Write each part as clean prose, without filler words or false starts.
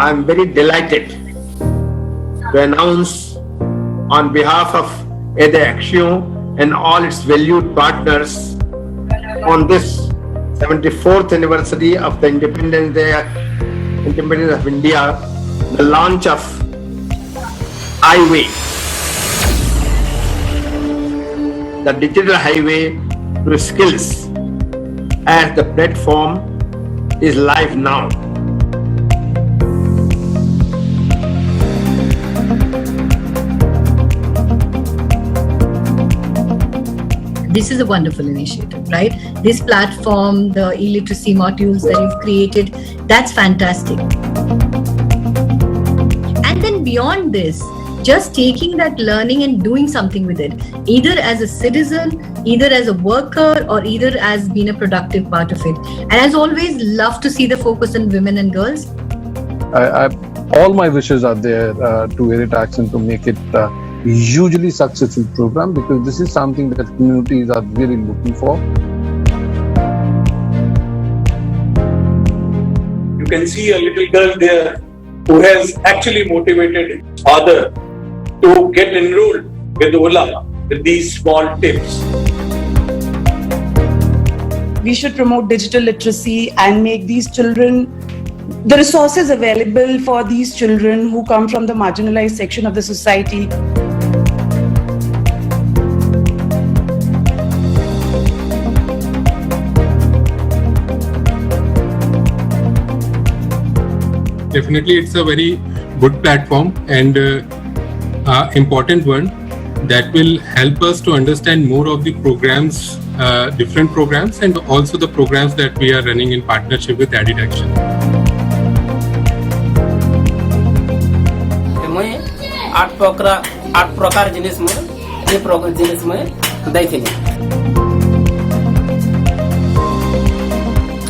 I am very delighted to announce on behalf of EDHE Axiom and all its valued partners on this 74th anniversary of the Independence of India, the launch of Highway, the digital highway to skills, as the platform is live now. This is a wonderful initiative, right? This platform, the e-literacy modules that you've created, that's fantastic. And then beyond this, just taking that learning and doing something with it, either as a citizen, either as a worker, or either as being a productive part of it. And as always, love to see the focus on women and girls. All my wishes are there to EDHE Axiom to make it hugely successful program, because this is something that communities are really looking for. You can see a little girl there who has actually motivated his father to get enrolled with Ola with these small tips. We should promote digital literacy and make these children, the resources available for these children who come from the marginalized section of the society. Definitely, it's a very good platform and important one that will help us to understand more of the programs, different programs, and also the programs that we are running in partnership with EDHE Axiom. आठ प्रकार जिनिस में ये programme जिनिस में देखिए.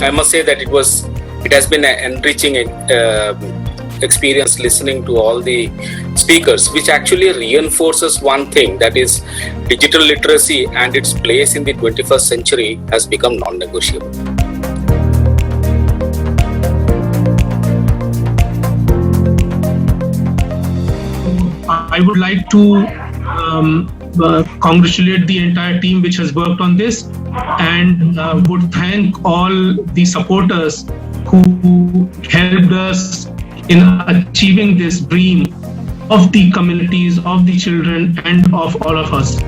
I must say that it has been an enriching experience listening to all the speakers, which actually reinforces one thing, that is digital literacy and its place in the 21st century has become non-negotiable. I would like to congratulate the entire team which has worked on this, and would thank all the supporters who helped us in achieving this dream of the communities, of the children, and of all of us.